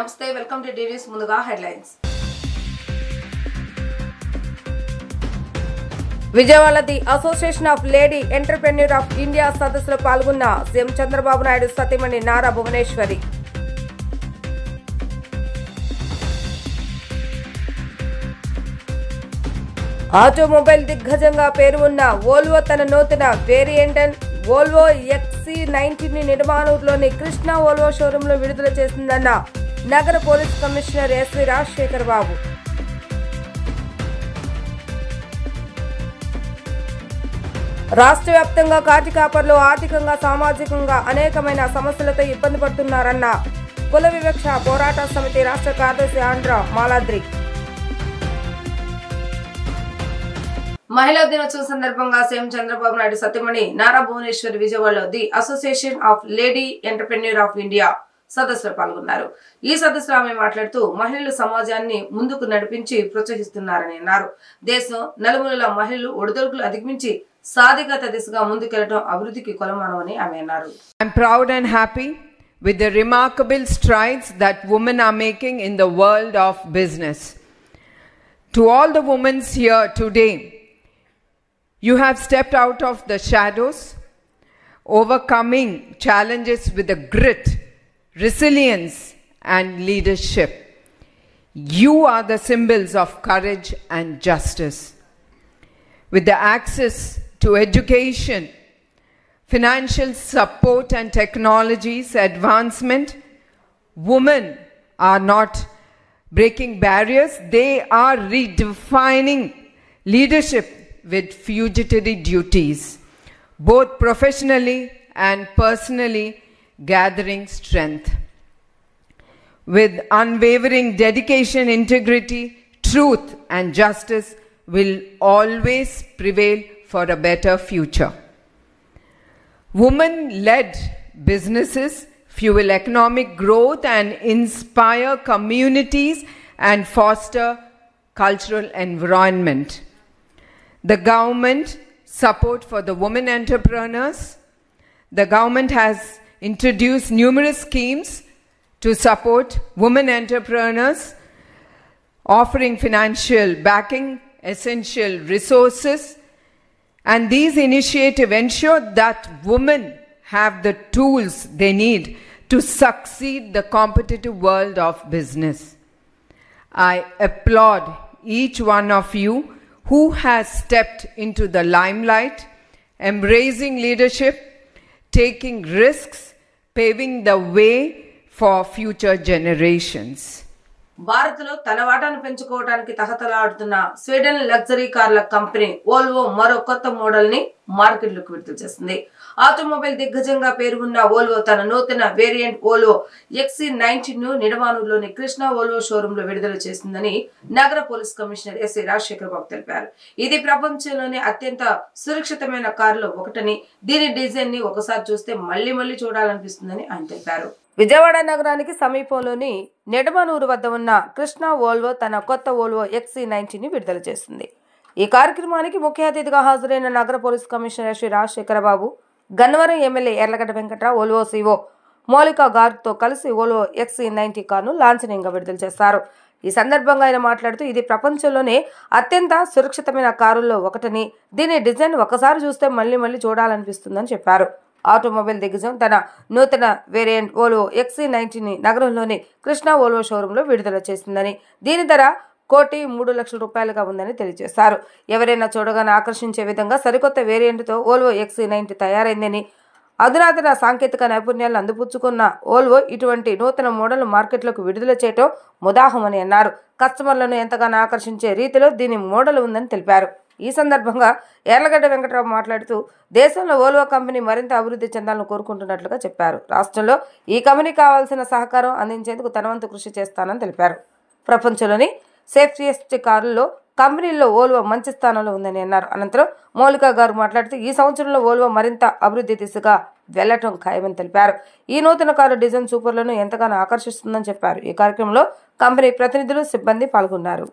నమస్తే welcome to TVs ముందుగా headlines. Vijayawada the association of lady entrepreneur of India సదస్సులో పాల్గొన్న సీఎం చంద్రబాబు నాయుడు సతీమణి నారా భువనేశ్వరి. ఆటోమొబైల్ దిగ్గజంగా పేరు ఉన్న వోల్వో తన నూతన వేరియంట్ వోల్వో XC90 నిర్మాణూరులోని కృష్ణ వోల్వో షోరూంలో విడుదల చేసిందన్న నగర police commissioner S V Rajasekhar Babu. రాష్ట్ర వ్యాప్తంగా కాటి కాపర్లు ఆర్థికంగా సామాజికంగా అనేకమైన సమస్యలతో ఇబ్బంది పడుతున్నారన్న కుల వివక్ష పోరాట సమితి రాష్ట్ర కార్యదర్శి ఆంధ్ర మాలాద్రి. మహిళా దినోత్సవం సందర్భంగా సీఎం చంద్రబాబు నాయుడు సతీమణి నారా భువనేశ్వరి విజయవాడలో the association of lady entrepreneur of India సదస్సులో పాల్గొన్నారు. ఈ సదస్సులో ఆమె మాట్లాడుతూ మహిళలు సమాజాన్ని ముందుకు నడిపించి ప్రోత్సహిస్తున్నారని అన్నారు. దేశం నలుమూలల మహిళలు ఒడిదుడుకులు అధిగమించి సాధికారత దిశగా ముందుకెళ్లడం అభివృద్ధికి కొలమానమని ఆమె అన్నారు. I'm proud and happy with the remarkable strides that women are making in the world of business. To all the women here today, you have stepped out of the shadows, overcoming challenges with a grit, resilience, and leadership. You are the symbols of courage and justice. With the access to education, financial support, and technology's advancement, women are not breaking barriers, they are redefining leadership with fiduciary duties, both professionally and personally gathering strength. With unwavering dedication, integrity, truth, and justice will always prevail for a better future. Women-led businesses fuel economic growth and inspire communities and foster cultural environment. The government support for the women entrepreneurs. The government has introduced numerous schemes to support women entrepreneurs, offering financial backing, essential resources, and these initiatives ensure that women have the tools they need to succeed the competitive world of business. I applaud each one of you who has stepped into the limelight, embracing leadership, taking risks, paving the way for future generations. భారత్లో తన వాటాను పెంచుకోవడానికి తహతలాడుతున్న Sweden luxury కార్ల company Volvo మరో కొత్త model ని మార్కెట్లోకి విడుదల చేసింది. ఆటోమొబైల్ దిగ్గజంగా పేరు ఉన్న వోల్వో తన నూతన వేరియంట్ వోల్వో XC90 నిడమానూరులోని కృష్ణ వోల్వో షోరూమ్ లో విడుదల చేసిందని నగర police commissioner S V Rajasekhar Babu తెలిపారు. ఇది ప్రపంచంలోనే అత్యంత సురక్షితమైన కారులో ఒకటని, దీని డిజైన్ ని ఒకసారి చూస్తే మళ్లీ మళ్లీ చూడాలనిపిస్తుందని ఆయన తెలిపారు. విజయవాడ నగరానికి సమీపంలోని నెడమనూరు వద్ద ఉన్న కృష్ణ వోల్వో తన కొత్త వోల్వో XC90 విడుదల చేసింది. ఈ కార్యక్రమానికి ముఖ్య అతిథిగా హాజరైన నగర police commissioner Shri Rajasekhara Babu, Gannavaram MLA Yarlagadda Venkatrao, Volvo CEO Maulik గార్గ్తో కలిసి వోల్వో XC90 కారును లాంఛనంగా విడుదల చేశారు. ఈ సందర్భంగా ఆయన మాట్లాడుతూ ఇది ప్రపంచంలోనే అత్యంత సురక్షితమైన కారుల్లో ఒకటని, దీని డిజైన్ ఒకసారి చూస్తే మళ్లీ మళ్లీ చూడాలనిపిస్తుందని చెప్పారు. ఆటోమొబైల్ దిగ్గజం తన నూతన వేరియంట్ వోల్వో XC90 నగరంలోని కృష్ణ వోల్వో షోరూంలో విడుదల చేసిందని, దీని ధర ₹1,03,00,000 ఉందని తెలియజేశారు. ఎవరైనా చూడగానే ఆకర్షించే విధంగా సరికొత్త వేరియంట్తో వోల్వో XC90 తయారైందని, అధునాతన సాంకేతిక నైపుణ్యాలను అందిపుచ్చుకున్న వోల్వో ఇటువంటి నూతన మోడల్ మార్కెట్లోకి విడుదల చేయడం ముదాహమని అన్నారు. కస్టమర్లను ఎంతగానో ఆకర్షించే రీతిలో దీని మోడల్ ఉందని తెలిపారు. ఈ సందర్భంగా ఎర్లగడ్డ వెంకట్రావు మాట్లాడుతూ దేశంలో వోల్వో కంపెనీ మరింత అభివృద్ధి చెందాలని కోరుకుంటున్నట్లుగా చెప్పారు. రాష్ట్రంలో ఈ కంపెనీకి కావాల్సిన సహకారం అందించేందుకు తన వంతు కృషి చేస్తానని తెలిపారు. ప్రపంచంలోని సేఫ్టియెస్ట్ కారుల్లో కంపెనీల్లో వోల్వో మంచి స్థానంలో ఉందని అన్నారు. అనంతరం మౌలిక గారు మాట్లాడుతూ ఈ సంవత్సరంలో వోల్వో మరింత అభివృద్ధి దిశగా వెళ్లటం ఖాయమని తెలిపారు. ఈ నూతన కారు డిజైన్ సూపర్లను ఎంతగానో ఆకర్షిస్తుందని చెప్పారు. ఈ కార్యక్రమంలో కంపెనీ ప్రతినిధులు, సిబ్బంది పాల్గొన్నారు.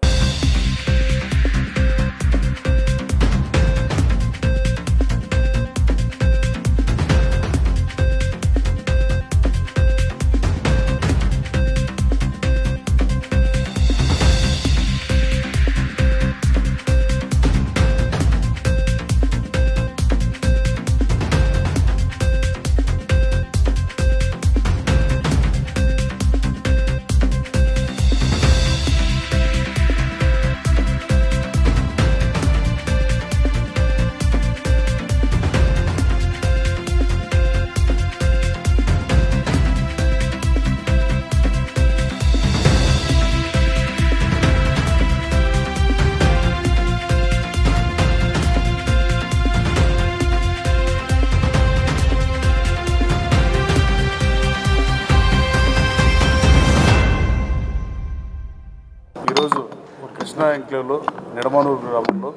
కృష్ణా ఎంక్లేవ్లో నిడమనూరు గ్రామంలో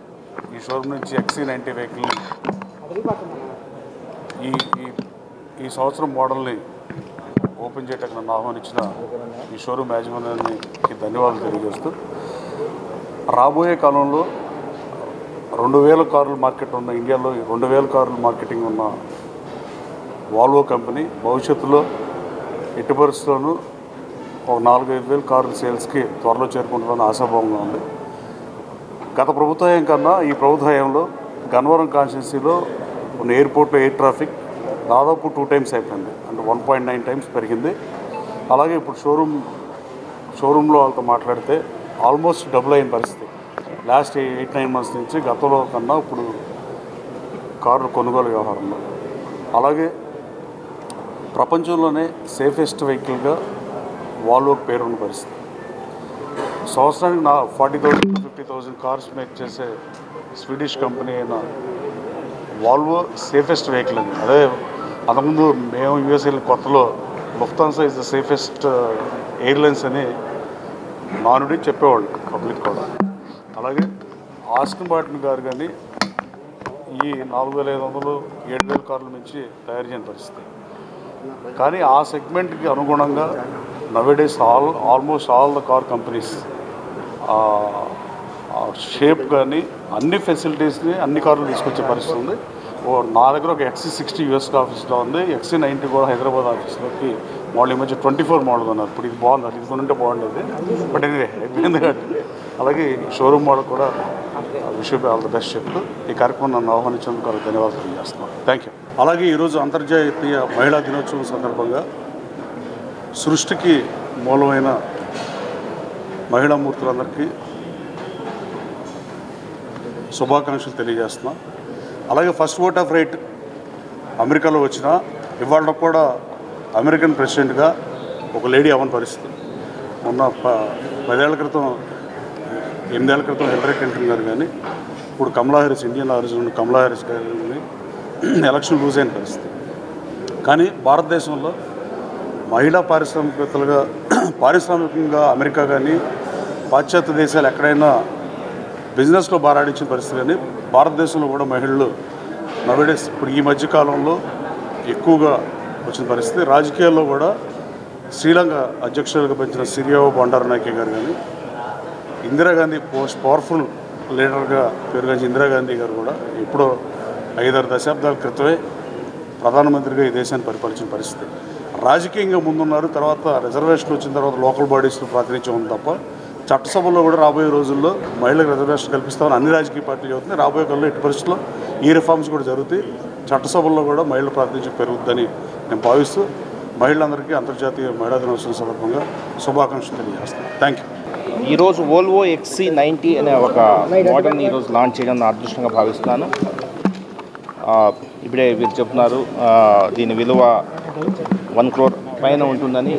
ఈ షోరూమ్ నుంచి XC90 వెహికల్ని ఈ సంవత్సరం మోడల్ని ఓపెన్ చేయడానికి నన్ను ఆహ్వానించిన ఈ షోరూమ్ యాజమాన్యానికి ధన్యవాదాలు తెలియజేస్తూ, రాబోయే కాలంలో 2000 కార్ల మార్కెట్ ఉన్న ఇండియాలో 2000 కార్ల మార్కెటింగ్ ఉన్న వాల్వో కంపెనీ భవిష్యత్తులో ఎట్టి పరిస్థితుల్లోనూ ఒక 4-5 వేల కార్ల సేల్స్కి త్వరలో చేరుకుంటుందని ఆశాభావంగా ఉంది. గత ప్రభుత్వం కన్నా ఈ ప్రభుత్వంలో గన్నవరం కాన్స్టిట్యున్సీలో ఉన్న ఎయిర్పోర్ట్లో ఎయిర్ ట్రాఫిక్ దాదాపు 2 times అయిపోయింది, అంటే 1.9 times పెరిగింది. అలాగే ఇప్పుడు షోరూంలో వాళ్ళతో మాట్లాడితే ఆల్మోస్ట్ డబుల్ అయిన పరిస్థితి. లాస్ట్ 8-9 months నుంచి గతంలో కన్నా ఇప్పుడు కార్లు కొనుగోలు వ్యవహారంలో. అలాగే ప్రపంచంలోనే సేఫెస్ట్ వెహికల్గా వాల్వోకి పేరున్న పరిస్థితి. సంవత్సరానికి 40,000 to 50,000 కార్స్ మేక్ చేసే స్వీడిష్ కంపెనీ అయిన వాల్వో సేఫెస్ట్ వెహికల్ అని. అదే అంతకుముందు మేము యూఎస్ వెళ్ళిన కొత్తలో Lufthansa is the safest airlines అని నానుడి చెప్పేవాళ్ళు పబ్లిక్ కూడా. అలాగే ఆస్టన్ మార్టిన్ గారు కానీ ఈ 4,500 7,000 కార్ల నుంచి తయారు చేయని పరిస్థితి. కానీ ఆ సెగ్మెంట్కి అనుగుణంగా nowadays almost all the car companies shape కానీ అన్ని ఫెసిలిటీస్ని అన్ని కార్లు తీసుకొచ్చే పరిస్థితి ఉంది. నా దగ్గర ఒక XC60 యూఎస్ ఆఫీస్లో ఉంది, XC90 కూడా హైదరాబాద్ ఆఫీస్లోకి మోడల్ ఈ మధ్య 24 మోడల్ ఉన్నారు. ఇప్పుడు ఇది బాగుంది, ఇది కొనుంటే బాగుండేది, బట్ ఎనీవే అయిపోయింది కాబట్టి. అలాగే షోరూమ్ మోడల్ కూడా wish you all the best చెప్తూ ఈ కార్యక్రమం నన్ను ఆహ్వానించినందుకు ధన్యవాదాలు తెలియజేస్తున్నాను. Thank you. అలాగే ఈరోజు అంతర్జాతీయ మహిళా దినోత్సవం సందర్భంగా సృష్టికి మూలమైన మహిళామూర్తులందరికీ శుభాకాంక్షలు తెలియజేస్తున్నాం. అలాగే ఫస్ట్ ఓట్ ఆఫ్ రైట్ అమెరికాలో వచ్చిన ఇవాళ కూడా అమెరికన్ ప్రెసిడెంట్గా ఒక లేడీ అవ్వని పరిస్థితి. మొన్న 10 ఏళ్ల క్రితం 8 ఏళ్ల క్రితం హిల్లరీ క్లింటన్ గారు కానీ ఇప్పుడు కమలా హ్యారిస్, ఇండియన్ ఆరిజిన్ కమలా హ్యారిస్ గారు ఎలక్షన్ లూజ్ అయిన పరిస్థితి. కానీ భారతదేశంలో మహిళా పారిశ్రామికంగా అమెరికా కానీ పాశ్చాత్య దేశాలు ఎక్కడైనా బిజినెస్లో బారాడించిన పరిస్థితి. కానీ భారతదేశంలో కూడా మహిళలు నవేడేస్ ఇప్పుడు ఈ మధ్యకాలంలో ఎక్కువగా వచ్చిన పరిస్థితి. రాజకీయాల్లో కూడా శ్రీలంక అధ్యక్షులుగా పెంచిన సిరియో బండారునాయకే గారు కానీ ఇందిరాగాంధీ పవర్ఫుల్ లీడర్గా పేరుగాంచిన ఇందిరాగాంధీ గారు కూడా ఎప్పుడో 5-6 దశాబ్దాల క్రితమే ప్రధానమంత్రిగా ఈ దేశాన్ని పరిపాలించిన పరిస్థితి. రాజకీయంగా ముందున్నారు. తర్వాత రిజర్వేషన్ వచ్చిన తర్వాత లోకల్ బాడీస్లో ప్రాతినిధ్యం ఉంది తప్ప చట్టసభల్లో కూడా రాబోయే రోజుల్లో మహిళలకు రిజర్వేషన్ కల్పిస్తామని అన్ని రాజకీయ పార్టీలు చెబుతున్నాయి. రాబోయే కాలంలో ఎట్టి పరిస్థితుల్లో ఈ రిఫార్మ్స్ కూడా జరుగుతాయి. చట్టసభల్లో కూడా మహిళల ప్రాతినిధ్యం పెరుగుతుందని నేను భావిస్తూ మహిళలందరికీ అంతర్జాతీయ మహిళా దినోత్సవం సందర్భంగా శుభాకాంక్షలు తెలియజేస్తాను. Thank you. ఈరోజు వోల్వో XC90 అనే ఒక మోడల్ని ఈరోజు లాంచ్ చేయడం నా అదృష్టంగా భావిస్తున్నాను. ఇప్పుడే వీరు చెప్తున్నారు దీని విలువ 1 crore పైన ఉంటుందని.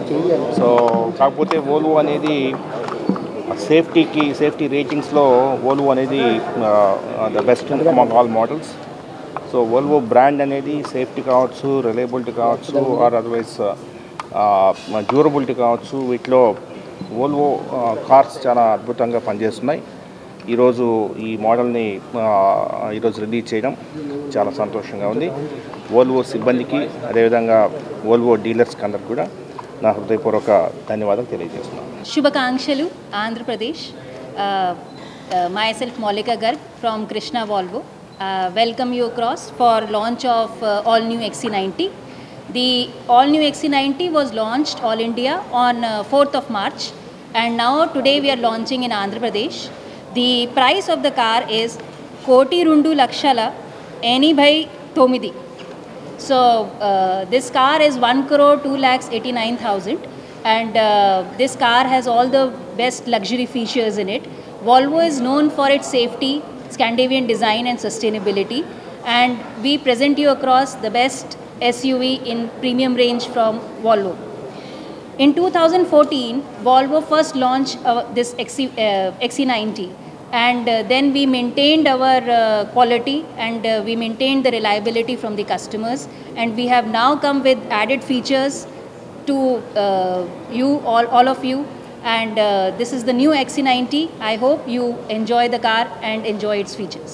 సో కాకపోతే వోల్వో అనేది సేఫ్టీ రేటింగ్స్లో వోల్వో అనేది the best among all models. So Volvo brand అనేది సేఫ్టీ కావచ్చు, రిలయబిలిటీ కావచ్చు, ఆర్ అదర్వైజ్ డ్యూరబిలిటీ కావచ్చు, వీటిలో వోల్వో కార్స్ చాలా అద్భుతంగా పనిచేస్తున్నాయి. ఈరోజు ఈ మోడల్ని ఈరోజు రిలీజ్ చేయడం చాలా సంతోషంగా ఉంది. వోల్వో సిబ్బందికి అదేవిధంగా వోల్వో డీలర్స్కి అందరికి కూడా నా హృదయపూర్వక ధన్యవాదాలు తెలియజేస్తున్నాను. శుభాకాంక్షలు Andhra Pradesh. myself Moulika Garg from Krishna Volvo. Welcome you across for launch of all new XC90. The all new XC90 was launched all India on 4th of March, and now today we are launching in Andhra Pradesh. The price of the car is 1,02,00,000 So this car is 1,02,89,000, and this car has all the best luxury features in it. Volvo is known for its safety, Scandinavian design and sustainability, and we present you across the best SUV in premium range from Volvo. In 2014, Volvo first launched this XC90, and then we maintained our quality, and we maintained the reliability from the customers, and we have now come with added features to you all of you. and this is the new XC90. I hope you enjoy the car and enjoy its features.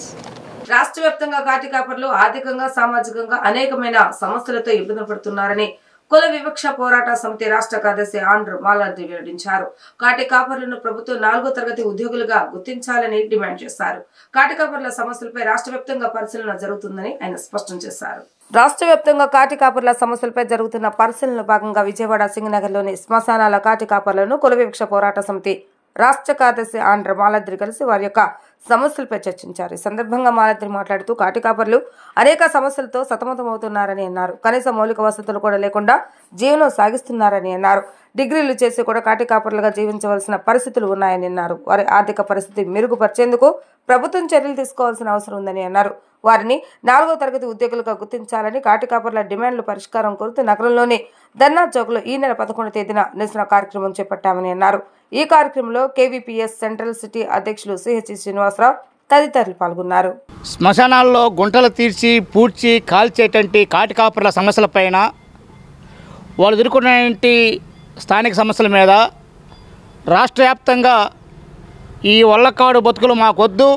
రాష్ట్ర వ్యాప్తంగా కాటి కాపర్లు ఆర్థికంగా సామాజికంగా అనేకమైన సమస్యలతో ఇబ్బందులు పడుతున్నారని కుల వివక్ష పోరాట సమితి రాష్ట్ర కార్యదర్శి ఆంధ్ర మాలాద్రి వెల్లడించారు. కాటి కాపర్లను ప్రభుత్వం 4వ తరగతి ఉద్యోగులుగా గుర్తించాలని డిమాండ్ చేశారు. కాటి కాపర్ల సమస్యలపై రాష్ట్ర వ్యాప్తంగా పరిశీలన జరుగుతుందని ఆయన స్పష్టం చేశారు. రాష్ట్ర వ్యాప్తంగా కాటి కాపర్ల సమస్యలపై జరుగుతున్న పరిశీలనలో భాగంగా విజయవాడ సింగనగర్లోని శ్మశానాల కాటి కాపర్లను కుల వివక్ష పోరాట సమితి రాష్ట్ర కార్యదర్శి ఆంధ్ర మాలాద్రి కలిసి వారి యొక్క సమస్యలపై చర్చించారు. ఈ సందర్భంగా మాలాద్రి మాట్లాడుతూ కాటి కాపర్లు అనేక సమస్యలతో సతమతమవుతున్నారని అన్నారు. కనీస మౌలిక వసతులు కూడా లేకుండా జీవనం సాగిస్తున్నారని అన్నారు. డిగ్రీలు చేసి కూడా కాటి కాపర్లుగా జీవించవలసిన పరిస్థితులు ఉన్నాయని అన్నారు. వారి ఆర్థిక పరిస్థితి మెరుగుపరిచేందుకు ప్రభుత్వం చర్యలు తీసుకోవాల్సిన అవసరం ఉందని అన్నారు. వారిని 4వ తరగతి ఉద్యోగులుగా గుర్తించాలని కాటి కాపర్ల డిమాండ్లు పరిష్కారం కోరుతూ నగరంలోని ధర్నా చౌక్లో ఈ నెల 11వ తేదీన నిరసన కార్యక్రమం చేపట్టామని అన్నారు. ఈ కార్యక్రమంలో కేవీపీఎస్ సెంట్రల్ సిటీ అధ్యక్షులు సిహెచ్ శ్రీనివాసరావు తదితరులు పాల్గొన్నారు. శ్మశానాల్లో గుంటలు తీర్చి పూడ్చి కాల్చేటువంటి కాటి కాపర్ల సమస్యలపైన వాళ్ళు ఎదుర్కొన్నటువంటి స్థానిక సమస్యల మీద రాష్ట్ర వ్యాప్తంగా ఈ వల్లకాడు బతుకులు మాకొద్దు,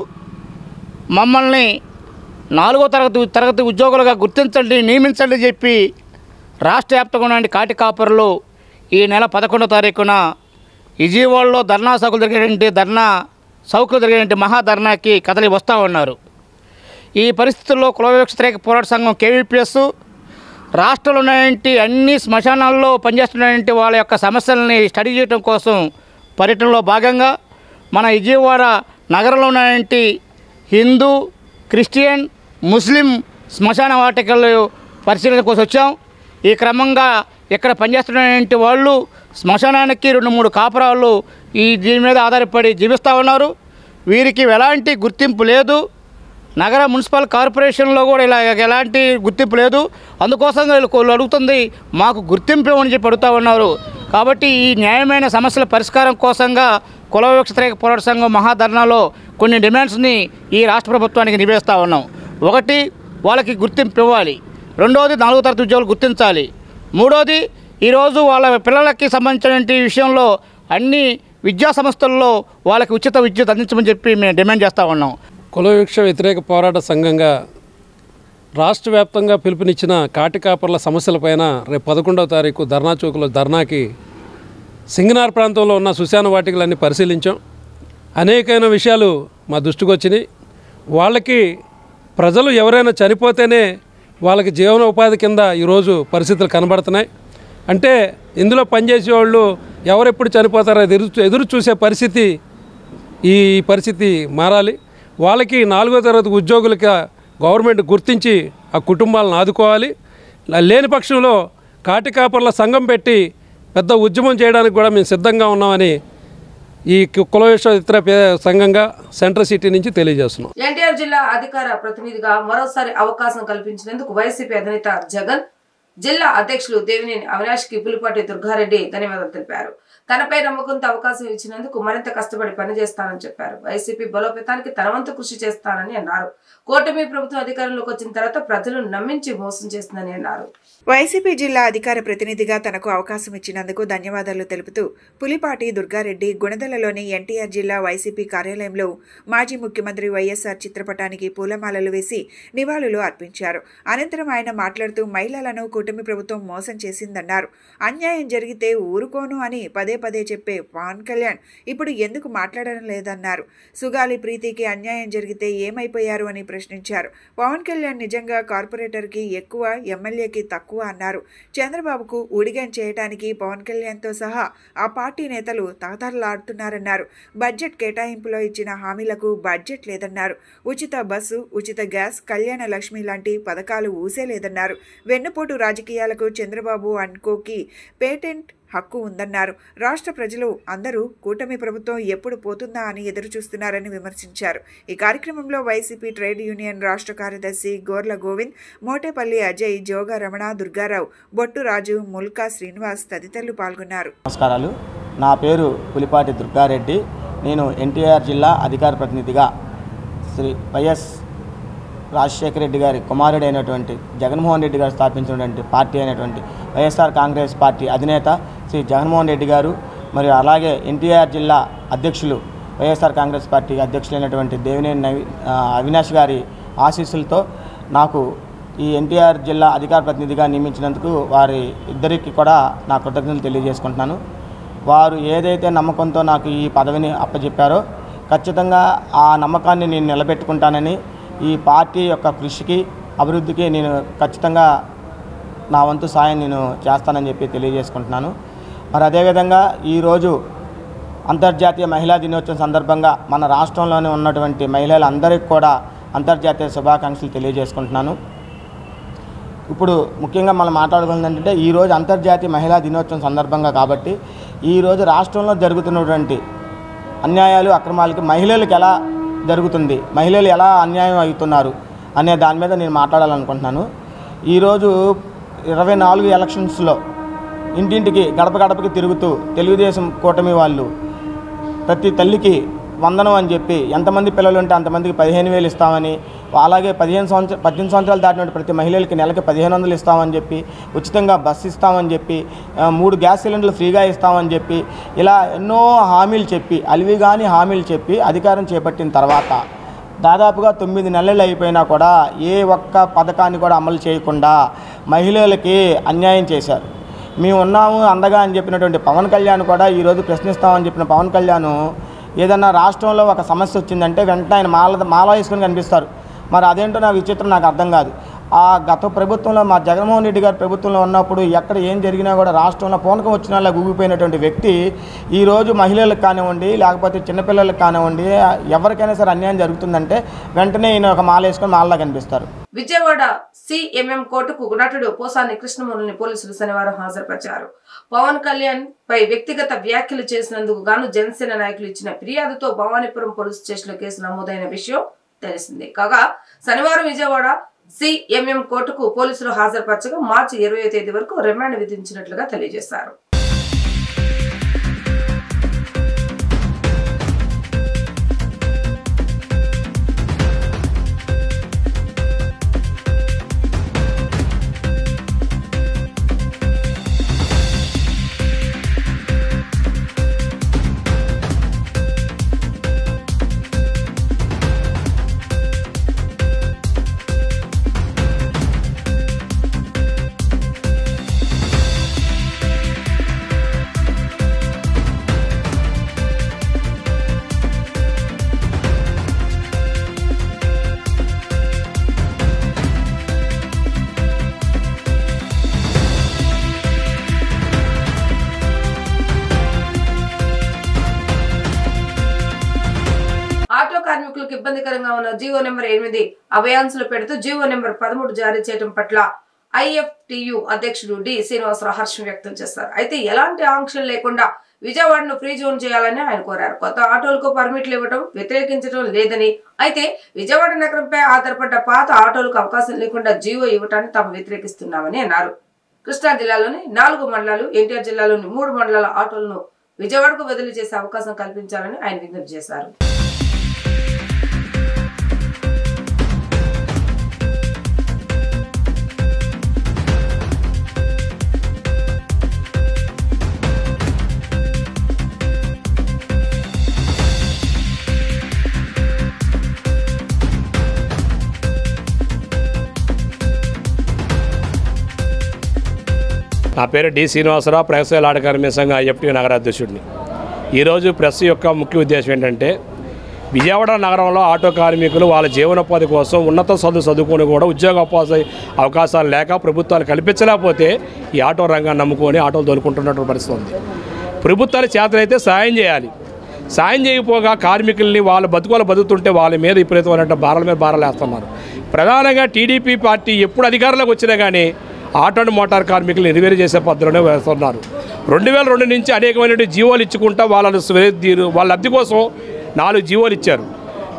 మమ్మల్ని 4వ తరగతి ఉద్యోగులుగా గుర్తించండి, నియమించండి చెప్పి రాష్ట్ర వ్యాప్తంగా ఉన్న కాటి కాపర్లు ఈ నెల 11వ తారీఖున విజయవాడలో ధర్నా చౌకులు జరిగేటువంటి మహాధర్నాకి కదలి వస్తూ ఉన్నారు. ఈ పరిస్థితుల్లో కుల వివక్ష వ్యతిరేక పోరాట సంఘం కేవీపీఎస్ రాష్ట్రంలో ఉన్నటువంటి అన్ని శ్మశానాల్లో పనిచేస్తున్నటువంటి వాళ్ళ యొక్క సమస్యలని స్టడీ చేయడం కోసం పర్యటనలో భాగంగా మన విజయవాడ నగరంలో ఉన్నటువంటి హిందూ, క్రిస్టియన్, ముస్లిం శ్మశాన వాటికలు పరిశీలన కోసం వచ్చాం. ఈ క్రమంగా ఇక్కడ పనిచేస్తున్నటువంటి వాళ్ళు శ్మశానానికి 2-3 కాపురాలు దీని మీద ఆధారపడి జీవిస్తూ ఉన్నారు. వీరికి ఎలాంటి గుర్తింపు లేదు. నగర మున్సిపల్ కార్పొరేషన్లో కూడా ఇలా ఎలాంటి గుర్తింపు లేదు. అందుకోసం వీళ్ళు అడుగుతుంది మాకు గుర్తింపు ఇవ్వమని చెప్పి అడుగుతూ ఉన్నారు. కాబట్టి ఈ న్యాయమైన సమస్యల పరిష్కారం కోసంగా కుల వివక్ష వ్యతిరేక పోరాట సంఘం మహాధర్నాలో కొన్ని డిమాండ్స్ని ఈ రాష్ట్ర ప్రభుత్వానికి నివేదిస్తూ ఉన్నాం. ఒకటి, వాళ్ళకి గుర్తింపు ఇవ్వాలి. రెండోది, 4వ తరగతి ఉద్యోగులు గుర్తించాలి. మూడోది, ఈరోజు వాళ్ళ పిల్లలకి సంబంధించిన విషయంలో అన్ని విద్యా సంస్థల్లో వాళ్ళకి ఉచిత విద్యుత్ అందించమని చెప్పి మేము డిమాండ్ చేస్తూ ఉన్నాం. కుల వివక్ష వ్యతిరేక పోరాట సంఘంగా రాష్ట్ర వ్యాప్తంగా పిలుపునిచ్చిన కాటి కాపర్ల సమస్యలపైన రేపు 11వ తారీఖు ధర్నా చౌక్లో ధర్నాకి సింగనార్ ప్రాంతంలో ఉన్న శ్మశాన వాటికలన్నీ పరిశీలించాం. అనేకమైన విషయాలు మా దృష్టికి వచ్చినాయి. వాళ్ళకి ప్రజలు ఎవరైనా చనిపోతేనే వాళ్ళకి జీవనోపాధి కింద ఈరోజు పరిస్థితులు కనబడుతున్నాయి. అంటే ఇందులో పనిచేసే వాళ్ళు ఎవరెప్పుడు చనిపోతారో ఎదురు చూసే పరిస్థితి, ఈ పరిస్థితి మారాలి. వాళ్ళకి 4వ తరగతి ఉద్యోగులుగా గవర్నమెంట్ గుర్తించి ఆ కుటుంబాలను ఆదుకోవాలి. లేని పక్షంలో కాటి కాపర్ల సంఘం పెట్టి పెద్ద ఉద్యమం చేయడానికి కూడా మేము సిద్ధంగా ఉన్నామని ఈ కుల వివక్ష వ్యతిరేక సంఘంగా సెంట్రల్ సిటీ నుంచి తెలియజేస్తున్నాం. ఎన్టీఆర్ జిల్లా అధికార ప్రతినిధిగా మరోసారి అవకాశం కల్పించినందుకు వైసీపీ అధినేత జగన్, జిల్లా అధ్యక్షులు దేవినేని అవినాష్ కి పులిపాటి దుర్గారెడ్డి ధన్యవాదాలు తెలిపారు. తనపై నమ్మకంతో అవకాశం ఇచ్చినందుకు మరింత కష్టపడి పనిచేస్తానని చెప్పారు. వైసీపీ బలోపేతానికి తన వంతు కృషి చేస్తానని అన్నారు. కూటమి ప్రభుత్వం అధికారంలోకి వచ్చిన తర్వాత ప్రజలను నమ్మించి మోసం చేస్తుందని అన్నారు. వైసీపీ జిల్లా అధికార ప్రతినిధిగా తనకు అవకాశం ఇచ్చినందుకు ధన్యవాదాలు తెలుపుతూ పులిపాటి దుర్గారెడ్డి గుణదలలోని ఎన్టీఆర్ జిల్లా వైసీపీ కార్యాలయంలో మాజీ ముఖ్యమంత్రి వైఎస్ఆర్ చిత్రపటానికి పూలమాలలు వేసి నివాళులు అర్పించారు. అనంతరం ఆయన మాట్లాడుతూ మహిళలను కూటమి ప్రభుత్వం మోసం చేసిందన్నారు. అన్యాయం జరిగితే ఊరుకోను అని పదే చెప్పే పవన్ కళ్యాణ్ ఇప్పుడు ఎందుకు మాట్లాడడం లేదన్నారు. సుగాలి ప్రీతికి అన్యాయం జరిగితే ఏమైపోయారు అని ప్రశ్నించారు. పవన్ కళ్యాణ్ నిజంగా కార్పొరేటర్కి ఎక్కువ, ఎమ్మెల్యేకి తక్కువ అన్నారు. చంద్రబాబుకు ఊడిగం చేయడానికి పవన్ కళ్యాణ్తో సహా ఆ పార్టీ నేతలు తహతహలాడుతున్నారన్నారు. బడ్జెట్ కేటాయింపులో ఇచ్చిన హామీలకు బడ్జెట్ లేదన్నారు. ఉచిత బస్సు, ఉచిత గ్యాస్, కళ్యాణ లక్ష్మి లాంటి పథకాలు ఊసేలేదన్నారు. వెన్నుపోటు రాజకీయాలకు చంద్రబాబు అనుకోకి పేటెంట్ హక్కు ఉందన్నారు. రాష్ట్ర ప్రజలు అందరూ కూటమి ప్రభుత్వం ఎప్పుడు పోతుందా అని ఎదురు చూస్తున్నారని విమర్శించారు. ఈ కార్యక్రమంలో వైసీపీ ట్రేడ్ యూనియన్ రాష్ట్ర కార్యదర్శి గోర్ల గోవింద్, మోటేపల్లి అజయ్, జోగా రమణ, దుర్గారావు, బొట్టు రాజు, ముల్కా శ్రీనివాస్ తదితరులు పాల్గొన్నారు. నమస్కారాలు. నా పేరు పులిపాటి దుర్గారెడ్డి. నేను ఎన్టీఆర్ జిల్లా అధికార ప్రతినిధిగా శ్రీ వైఎస్ రాజశేఖర రెడ్డి గారి కుమారుడు అయినటువంటి జగన్మోహన్ రెడ్డి గారు స్థాపించినటువంటి పార్టీ అయినటువంటి వైఎస్ఆర్ కాంగ్రెస్ పార్టీ అధినేత శ్రీ జగన్మోహన్ రెడ్డి గారు మరియు అలాగే ఎన్టీఆర్ జిల్లా అధ్యక్షులు వైఎస్ఆర్ కాంగ్రెస్ పార్టీ అధ్యక్షులైనటువంటి దేవినేని అవినాష్ గారి ఆశీస్సులతో నాకు ఈ ఎన్టీఆర్ జిల్లా అధికార ప్రతినిధిగా నియమించినందుకు వారి ఇద్దరికి కూడా నా కృతజ్ఞతలు తెలియజేసుకుంటున్నాను. వారు ఏదైతే నమ్మకంతో నాకు ఈ పదవిని అప్పచెప్పారో ఖచ్చితంగా ఆ నమ్మకాన్ని నేను నిలబెట్టుకుంటానని, ఈ పార్టీ యొక్క కృషికి అభివృద్ధికి నేను ఖచ్చితంగా నా వంతు సాయం నేను చేస్తానని చెప్పి తెలియజేసుకుంటున్నాను. మరి అదేవిధంగా ఈరోజు అంతర్జాతీయ మహిళా దినోత్సవం సందర్భంగా మన రాష్ట్రంలోనే ఉన్నటువంటి మహిళలందరికీ కూడా అంతర్జాతీయ శుభాకాంక్షలు తెలియజేసుకుంటున్నాను. ఇప్పుడు ముఖ్యంగా మనం మాట్లాడుకున్నది ఏంటంటే ఈరోజు అంతర్జాతీయ మహిళా దినోత్సవం సందర్భంగా కాబట్టి ఈరోజు రాష్ట్రంలో జరుగుతున్నటువంటి అన్యాయాలు అక్రమాలకి మహిళలకు ఎలా జరుగుతుంది, మహిళలు ఎలా అన్యాయం అవుతున్నారు అనే దాని మీద నేను మాట్లాడాలనుకుంటున్నాను. ఈరోజు 24 ఎలక్షన్స్లో ఇంటింటికి గడప గడపకి తిరుగుతూ తెలుగుదేశం కూటమి వాళ్ళు ప్రతి తల్లికి వందనం అని చెప్పి ఎంతమంది పిల్లలు ఉంటే అంతమందికి 15,000 ఇస్తామని, అలాగే 18 సంవత్సరాలు దాటిన ప్రతి మహిళలకి నెలకి 1,500 ఇస్తామని చెప్పి, ఉచితంగా బస్సు ఇస్తామని చెప్పి, 3 గ్యాస్ సిలిండర్లు ఫ్రీగా ఇస్తామని చెప్పి, ఇలా ఎన్నో హామీలు చెప్పి అలివిగాని హామీలు చెప్పి అధికారం చేపట్టిన తర్వాత దాదాపుగా 9 నెలలు అయిపోయినా కూడా ఏ ఒక్క పథకాన్ని కూడా అమలు చేయకుండా మహిళలకి అన్యాయం చేశారు. మేము ఉన్నాము అందగా అని చెప్పినటువంటి పవన్ కళ్యాణ్ కూడా ఈరోజు ప్రశ్నిస్తామని చెప్పిన పవన్ కళ్యాణ్ ఏదన్నా రాష్ట్రంలో ఒక సమస్య వచ్చిందంటే వెంటనే ఆయన మాల వేసుకొని కనిపిస్తారు. మరి అదేంటో నాకు విచిత్రం, నాకు అర్థం కాదు. ఆ గత ప్రభుత్వంలో మా జగన్మోహన్ రెడ్డి గారి ప్రభుత్వంలో ఉన్నప్పుడు ఎక్కడ ఏం జరిగినా కూడా రాష్ట్రంలో పూనకం వచ్చిన వాళ్ళ ఊగిపోయినటువంటి వ్యక్తి ఈరోజు మహిళలకు కానివ్వండి, లేకపోతే చిన్నపిల్లలకు కానివ్వండి, ఎవరికైనా సరే అన్యాయం జరుగుతుందంటే వెంటనే ఈయన ఒక మాల వేసుకొని మాలలా కనిపిస్తారు. విజయవాడ సిఎంఎం కోర్టుకు నటుడు పోసాని కృష్ణమూర్తిని పోలీసులు శనివారం హాజరుపరిచారు. పవన్ కళ్యాణ్ పై వ్యక్తిగత వ్యాఖ్యలు చేసినందుకు గాను జనసేన నాయకులు ఇచ్చిన ఫిర్యాదుతో భవానీపురం పోలీస్ స్టేషన్ లో కేసు నమోదైన విషయం తెలిసింది. కాగా శనివారం విజయవాడ సిఎంఎం కోర్టుకు పోలీసులు హాజరుపరచగా మార్చి 20వ తేదీ వరకు రిమాండ్ విధించినట్లుగా తెలియజేశారు. కార్మికులకు ఇబ్బందికరంగా ఉన్న జీవో నెంబర్ 8 అభయాంశలు పెడుతూ జీవో నెంబర్ 13 జారీ చేయడం పట్ల ఐఎఫ్టియు అధ్యక్షుడు డి శ్రీనివాసరావు హర్షం వ్యక్తం చేశారు. అయితే ఎలాంటి ఆంక్షలు లేకుండా విజయవాడను ఫ్రీ జోన్ చేయాలని ఆయన కోరారు. కొత్త ఆటోలకు పర్మిట్లు ఇవ్వడం వ్యతిరేకించడం లేదని, అయితే విజయవాడ నగరంపై ఆధారపడ్డ పాత ఆటోలకు అవకాశం లేకుండా జీవో ఇవ్వటాన్ని తాము వ్యతిరేకిస్తున్నామని అన్నారు. కృష్ణా జిల్లాలోని 4 మండలాలు, ఎన్టీఆర్ జిల్లాలోని 3 మండలాల ఆటోలను విజయవాడకు బదిలీ చేసే అవకాశం కల్పించాలని ఆయన విజ్ఞప్తి చేశారు. నా పేరు డి శ్రీనివాసరావు, ప్రెస్ ఆట కార్మిక సంఘ ఐఎఫ్టీ నగరాధ్యక్షుడిని. ఈరోజు ప్రెస్ యొక్క ముఖ్య ఉద్దేశం ఏంటంటే విజయవాడ నగరంలో ఆటో కార్మికులు వాళ్ళ జీవనోపాధి కోసం ఉన్నత చదువుకొని కూడా ఉద్యోగోపాధి అవకాశాలు లేక ప్రభుత్వాలు కల్పించలేకపోతే ఈ ఆటో రంగాన్ని నమ్ముకొని ఆటోలు తోలుకుంటున్నటువంటి పరిస్థితి ఉంది. ప్రభుత్వాలు చేతనైతే సాయం చేయాలి. సాయం చేయకపోగా కార్మికుల్ని వాళ్ళ బతుకుతుంటే వాళ్ళ మీద విపరీతమైన భారాల మీద భారాలు వేస్తున్నారు. ప్రధానంగా టీడీపీ పార్టీ ఎప్పుడు అధికారంలోకి వచ్చినా కానీ ఆటో అండ్ మోటార్ కార్మికులు నిర్వీర్యం చేసే పద్ధతిలోనే వేస్తున్నారు. 2002 నుంచి అనేకమైన జీవోలు ఇచ్చుకుంటా వాళ్ళ లబ్ధి కోసం 4 జీవోలు ఇచ్చారు.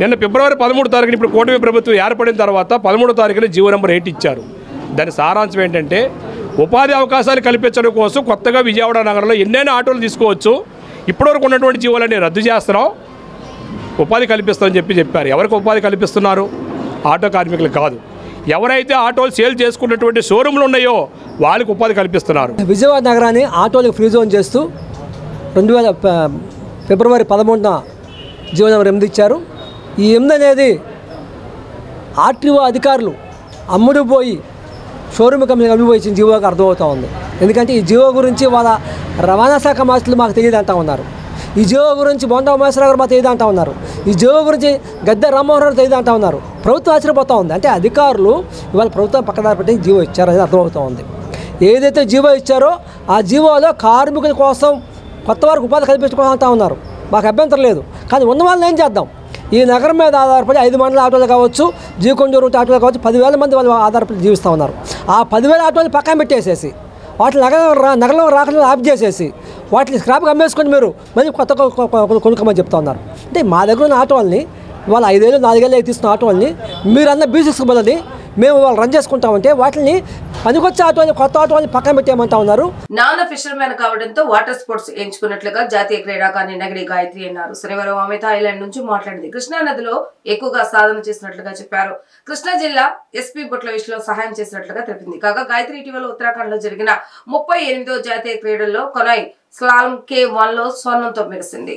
నిన్న ఫిబ్రవరి 13వ తారీఖున ఇప్పుడు కూటమి ప్రభుత్వం ఏర్పడిన తర్వాత 13వ తారీఖున జీవో నెంబర్ 8 ఇచ్చారు. దాని సారాంశం ఏంటంటే ఉపాధి అవకాశాలు కల్పించడం కోసం కొత్తగా విజయవాడ నగరంలో ఎన్నైనా ఆటోలు తీసుకోవచ్చు, ఇప్పటివరకు ఉన్నటువంటి జీవోలన్నీ రద్దు చేస్తున్నాం, ఉపాధి కల్పిస్తామని చెప్పారు. ఎవరికి ఉపాధి కల్పిస్తున్నారు? ఆటో కార్మికులు కాదు, ఎవరైతే ఆటోలు సేల్ చేసుకున్నటువంటి షోరూమ్లు ఉన్నాయో వాళ్ళకి ఉపాధి కల్పిస్తున్నారు. విజయవాడ నగరాన్ని ఆటోలకు ఫ్రీ జోన్ చేస్తూ ఫిబ్రవరి 13న జీవో నెంబర్ 8 ఇచ్చారు. ఈ 8 అనేది ఆర్టీఓ అధికారులు అమ్ముడుపోయి షోరూమ్ కంపెనీకి అమ్ముడిపోయి ఇచ్చిన జీవోకి అర్థమవుతూ ఉంది. ఎందుకంటే ఈ జీవో గురించి వాళ్ళ రవాణా శాఖ మంత్రులు మాకు తెలియదు అంటూ ఉన్నారు. ఈ జీవో గురించి బొండా ఉమేశ్వరరావు గారు మాకు తెలియదు అంటూ ఉన్నారు. ఈ జీవో గురించి గద్దె రామ్మోహన్ రావు తెలియదు అంటూ ఉన్నారు. ప్రభుత్వం ఆశ్చర్యపోతూ ఉంది. అంటే అధికారులు ఇవాళ ప్రభుత్వం పక్కదారి పెట్టి జీవో ఇచ్చారనేది అర్థమవుతూ ఉంది. ఏదైతే జీవో ఇచ్చారో ఆ జీవోలో కార్మికుల కోసం కొత్త వారికి ఉపాధి కల్పించుకోవాలంటూ ఉన్నారు. మాకు అభ్యంతరం లేదు. కానీ ఉన్న వాళ్ళని ఏం చేద్దాం? ఈ నగరం మీద ఆధారపడి 5 మండల ఆటోలు కావచ్చు, జీకొండూరు ఆటోలు కావచ్చు, 10,000 మంది వాళ్ళు ఆధారపడి జీవిస్తూ ఉన్నారు. ఆ 10,000 ఆటోలు పక్కన పెట్టేసేసి వాటిని నగరంలో రాకుండా ఆఫ్ చేసేసి వాటిని స్క్రాప్గా అమ్మేసుకొని మీరు మళ్ళీ కొత్త కొనుక్కోమని చెప్తా ఉన్నారు. అంటే మా దగ్గర ఉన్న ఆటోల్ని వాళ్ళు 5 ఏళ్ళు 4 ఏళ్ళు తీసుకున్న ఆటోల్ని మీరు అన్న బీసీస్కి బదులు మేము వాళ్ళు రన్ చేసుకుంటామంటే వాటిని పనికొచ్చే ఆటోని కొత్త ఆటోని పక్కన పెట్టేయమంటా ఉన్నారు. నాన్న ఫిషర్మ్యాన్ కావడంతో వాటర్ స్పోర్ట్స్ ఎంచుకున్నట్లుగా జాతీయ క్రీడాకారిణి నగడి గాయత్రి అన్నారు. శనివారం ఆమె థాయిలాండ్ నుంచి మాట్లాడింది. కృష్ణా నదిలో ఎక్కువగా సాధన చేసినట్లుగా చెప్పారు. కృష్ణా జిల్లా ఎస్పీ బొట్ల విషయంలో సహాయం చేసినట్లుగా తెలిపింది. కాగా గాయత్రి ఇటీవల ఉత్తరాఖండ్ లో జరిగిన 38వ జాతీయ క్రీడల్లో కొనాయి స్లాలం K1 లో స్వర్ణంతో మెరిసింది.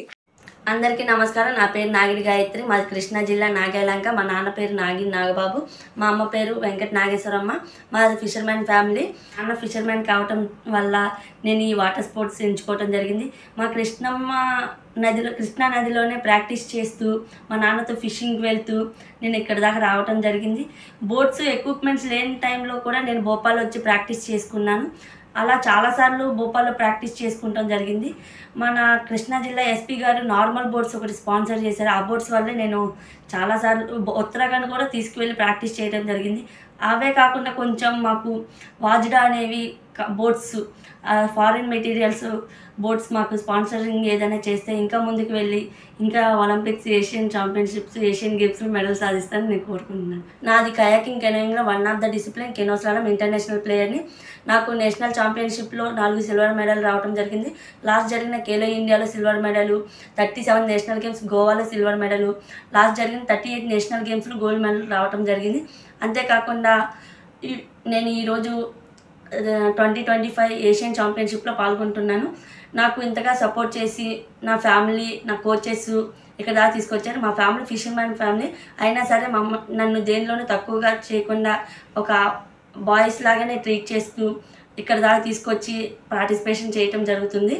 అందరికీ నమస్కారం. నా పేరు నాగిడి గాయత్రి. మాది కృష్ణా జిల్లా నాగాలంక. మా నాన్న పేరు నాగి నాగబాబు, మా అమ్మ పేరు వెంకట నాగేశ్వరమ్మ. మాది ఫిషర్మ్యాన్ ఫ్యామిలీ. నాన్న ఫిషర్మ్యాన్ కావటం వల్ల నేను ఈ వాటర్ స్పోర్ట్స్ ఎంచుకోవటం జరిగింది. మా కృష్ణా నదిలోనే ప్రాక్టీస్ చేస్తూ మా నాన్నతో ఫిషింగ్కి వెళ్తూ నేను ఇక్కడ దాకా రావటం జరిగింది. బోట్స్ ఎక్విప్మెంట్స్ లేని టైంలో కూడా నేను భోపాల్ వచ్చి ప్రాక్టీస్ చేసుకున్నాను. అలా చాలాసార్లు భోపాల్లో ప్రాక్టీస్ చేసుకుంటాం జరిగింది. మన కృష్ణా జిల్లా ఎస్పీ గారు నార్మల్ బోట్స్ ఒకటి స్పాన్సర్ చేశారు. ఆ బోట్స్ వల్లే నేను చాలాసార్లు ఉత్తరాఖండ్ కూడా తీసుకువెళ్ళి ప్రాక్టీస్ చేయడం జరిగింది. అవే కాకుండా కొంచెం మాకు వాజ్డా అనేవి బోట్స్, ఫారిన్ మెటీరియల్స్ బోట్స్ మాకు స్పాన్సరింగ్ ఏదైనా చేస్తే ఇంకా ముందుకు వెళ్ళి ఇంకా ఒలింపిక్స్, ఏషియన్ ఛాంపియన్షిప్స్, ఏషియన్ గేమ్స్లో మెడల్ సాధిస్తానని నేను కోరుకుంటున్నాను. నాది కయాకింగ్ కెనోయింగ్లో 1 of the discipline canoe slalom international ప్లేయర్ని. నాకు నేషనల్ ఛాంపియన్షిప్లో 4 సిల్వర్ మెడల్ రావడం జరిగింది. లాస్ట్ జరిగిన ఖేలో ఇండియాలో సిల్వర్ మెడలు, 37 నేషనల్ గేమ్స్ గోవాలో సిల్వర్ మెడలు, లాస్ట్ జరిగిన 38 నేషనల్ గేమ్స్లో గోల్డ్ మెడల్ రావడం జరిగింది. అంతేకాకుండా నేను ఈరోజు 2025 ఏషియన్ ఛాంపియన్షిప్లో పాల్గొంటున్నాను. నాకు ఇంతగా సపోర్ట్ చేసి నా ఫ్యామిలీ, నా కోచెస్ ఇక్కడ దాకా తీసుకొచ్చారు. మా ఫ్యామిలీ ఫిషర్మ్యాన్ ఫ్యామిలీ అయినా సరే నన్ను దేనిలోనూ తక్కువగా చేయకుండా ఒక బాయ్స్ లాగానే ట్రీట్ చేస్తూ ఇక్కడ దాకా తీసుకొచ్చి పార్టిసిపేషన్ చేయటం జరుగుతుంది.